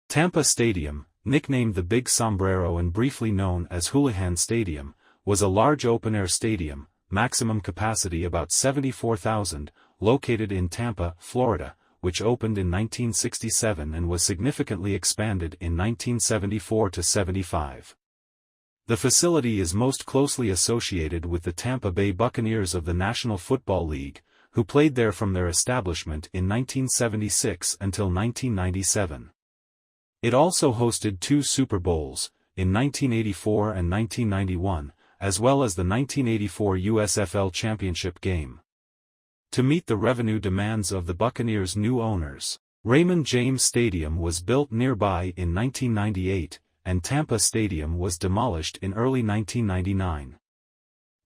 Tampa Stadium, nicknamed the Big Sombrero and briefly known as Houlihan Stadium, was a large open-air stadium, maximum capacity about 74,000, located in Tampa, Florida, which opened in 1967 and was significantly expanded in 1974 to 75. The facility is most closely associated with the Tampa Bay Buccaneers of the National Football League, who played there from their establishment in 1976 until 1997. It also hosted two Super Bowls, in 1984 and 1991, as well as the 1984 USFL Championship game. To meet the revenue demands of the Buccaneers' new owners, Raymond James Stadium was built nearby in 1998, and Tampa Stadium was demolished in early 1999.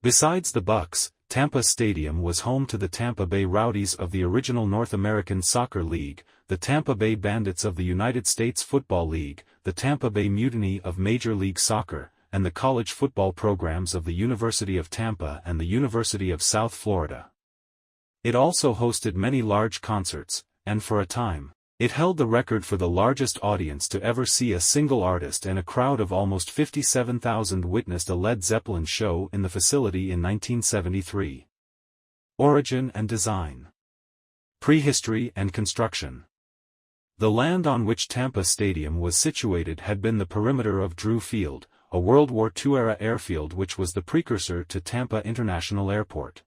Besides the Bucs, Tampa Stadium was home to the Tampa Bay Rowdies of the original North American Soccer League, the Tampa Bay Bandits of the United States Football League, the Tampa Bay Mutiny of Major League Soccer, and the college football programs of the University of Tampa and the University of South Florida. It also hosted many large concerts, and for a time, it held the record for the largest audience to ever see a single artist, and a crowd of almost 57,000 witnessed a Led Zeppelin show in the facility in 1973. Origin and design. Prehistory and construction. The land on which Tampa Stadium was situated had been the perimeter of Drew Field, a World War II-era airfield which was the precursor to Tampa International Airport.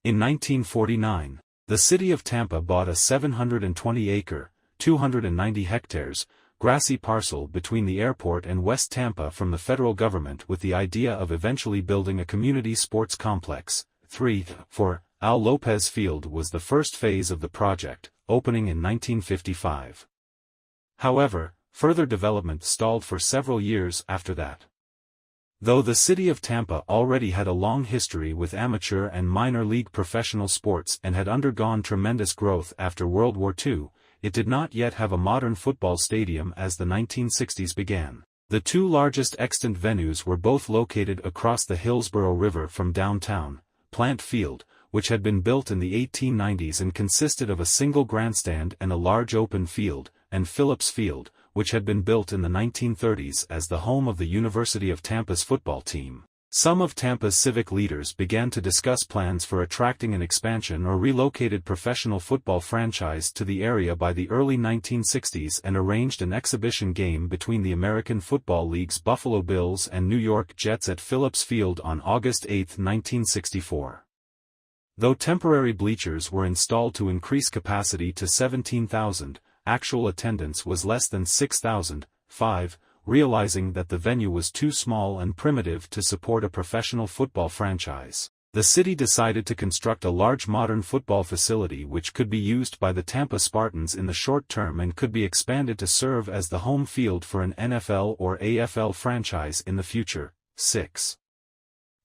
In 1949, the city of Tampa bought a 720-acre, 290 hectares, grassy parcel between the airport and West Tampa from the federal government with the idea of eventually building a community sports complex. 3. Al Lopez Field was the first phase of the project, opening in 1955. However, further development stalled for several years after that. Though the city of Tampa already had a long history with amateur and minor league professional sports and had undergone tremendous growth after World War II, it did not yet have a modern football stadium as the 1960s began. The two largest extant venues were both located across the Hillsborough River from downtown: Plant Field, which had been built in the 1890s and consisted of a single grandstand and a large open field, and Phillips Field, which had been built in the 1930s as the home of the University of Tampa's football team. Some of Tampa's civic leaders began to discuss plans for attracting an expansion or relocated professional football franchise to the area by the early 1960s and arranged an exhibition game between the American Football League's Buffalo Bills and New York Jets at Phillips Field on August 8, 1964. Though temporary bleachers were installed to increase capacity to 17,000, actual attendance was less than 6,000. 5. Realizing that the venue was too small and primitive to support a professional football franchise, the city decided to construct a large modern football facility which could be used by the Tampa Spartans in the short term and could be expanded to serve as the home field for an NFL or AFL franchise in the future. 6.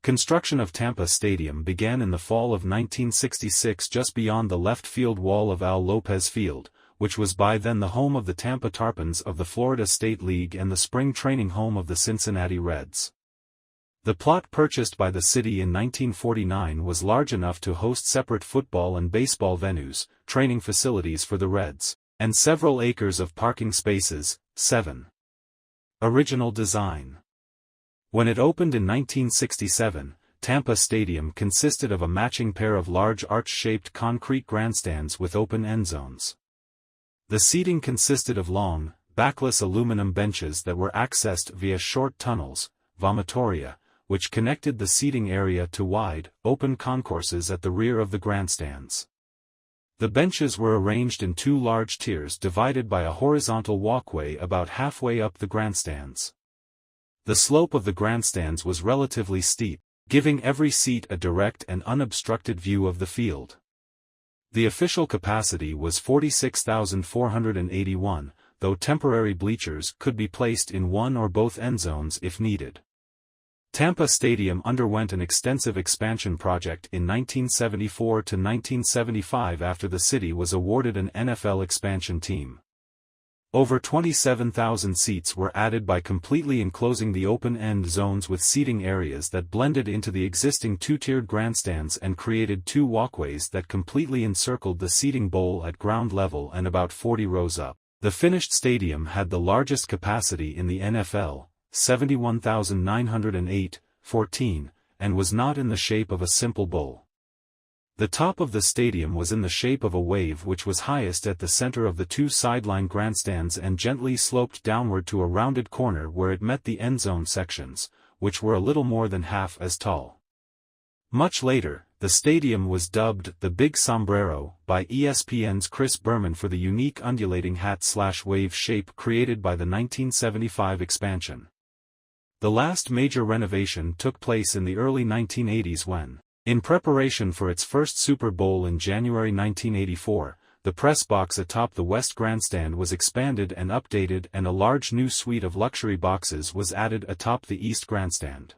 Construction of Tampa Stadium began in the fall of 1966 just beyond the left field wall of Al Lopez Field, which was by then the home of the Tampa Tarpons of the Florida State League and the spring training home of the Cincinnati Reds. The plot purchased by the city in 1949 was large enough to host separate football and baseball venues, training facilities for the Reds, and several acres of parking spaces. 7. Original design. When it opened in 1967, Tampa Stadium consisted of a matching pair of large arch-shaped concrete grandstands with open end zones. The seating consisted of long, backless aluminum benches that were accessed via short tunnels, vomitoria, which connected the seating area to wide, open concourses at the rear of the grandstands. The benches were arranged in two large tiers divided by a horizontal walkway about halfway up the grandstands. The slope of the grandstands was relatively steep, giving every seat a direct and unobstructed view of the field. The official capacity was 46,481, though temporary bleachers could be placed in one or both end zones if needed. Tampa Stadium underwent an extensive expansion project in 1974 to 1975 after the city was awarded an NFL expansion team. Over 27,000 seats were added by completely enclosing the open-end zones with seating areas that blended into the existing two-tiered grandstands and created two walkways that completely encircled the seating bowl at ground level and about 40 rows up. The finished stadium had the largest capacity in the NFL, 71,908.14, and was not in the shape of a simple bowl. The top of the stadium was in the shape of a wave, which was highest at the center of the two sideline grandstands and gently sloped downward to a rounded corner where it met the end zone sections, which were a little more than half as tall. Much later, the stadium was dubbed the Big Sombrero by ESPN's Chris Berman for the unique undulating hat/wave shape created by the 1975 expansion. The last major renovation took place in the early 1980s when, in preparation for its first Super Bowl in January 1984, the press box atop the West Grandstand was expanded and updated, and a large new suite of luxury boxes was added atop the East Grandstand.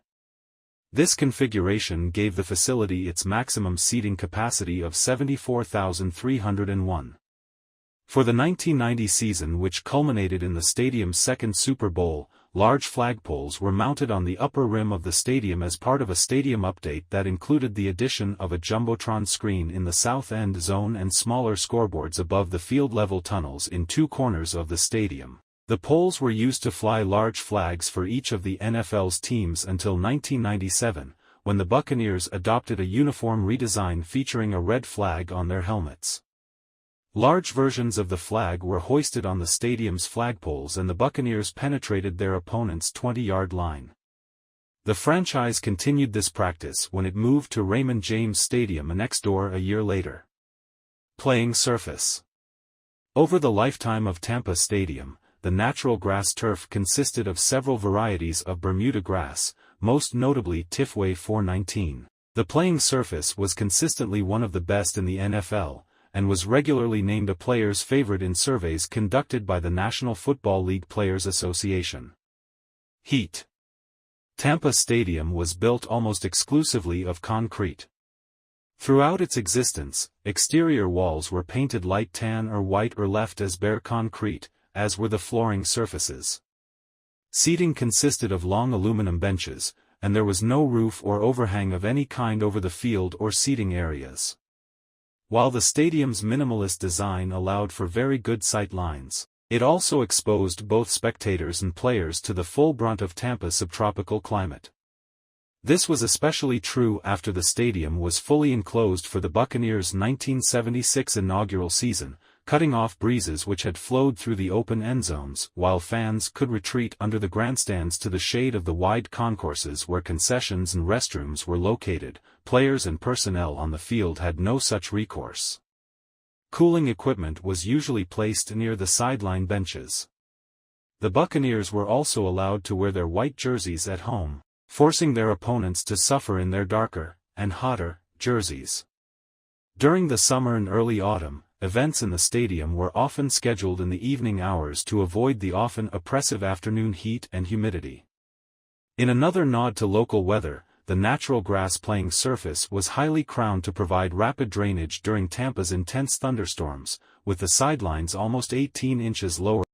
This configuration gave the facility its maximum seating capacity of 74,301. For the 1990 season, which culminated in the stadium's second Super Bowl, large flagpoles were mounted on the upper rim of the stadium as part of a stadium update that included the addition of a jumbotron screen in the south end zone and smaller scoreboards above the field-level tunnels in two corners of the stadium. The poles were used to fly large flags for each of the NFL's teams until 1997, when the Buccaneers adopted a uniform redesign featuring a red flag on their helmets. Large versions of the flag were hoisted on the stadium's flagpoles, and the Buccaneers penetrated their opponent's 20-yard line. The franchise continued this practice when it moved to Raymond James Stadium next door a year later. Playing surface. Over the lifetime of Tampa Stadium, the natural grass turf consisted of several varieties of Bermuda grass, most notably Tifway 419. The playing surface was consistently one of the best in the NFL, and was regularly named a player's favorite in surveys conducted by the National Football League Players Association. Heat. Tampa Stadium was built almost exclusively of concrete. Throughout its existence, exterior walls were painted light tan or white or left as bare concrete, as were the flooring surfaces. Seating consisted of long aluminum benches, and there was no roof or overhang of any kind over the field or seating areas. While the stadium's minimalist design allowed for very good sight lines, it also exposed both spectators and players to the full brunt of Tampa's subtropical climate. This was especially true after the stadium was fully enclosed for the Buccaneers' 1976 inaugural season, cutting off breezes which had flowed through the open end zones, while fans could retreat under the grandstands to the shade of the wide concourses where concessions and restrooms were located. Players and personnel on the field had no such recourse. Cooling equipment was usually placed near the sideline benches. The Buccaneers were also allowed to wear their white jerseys at home, forcing their opponents to suffer in their darker, and hotter, jerseys. During the summer and early autumn, events in the stadium were often scheduled in the evening hours to avoid the often oppressive afternoon heat and humidity. In another nod to local weather, the natural grass playing surface was highly crowned to provide rapid drainage during Tampa's intense thunderstorms, with the sidelines almost 18 inches lower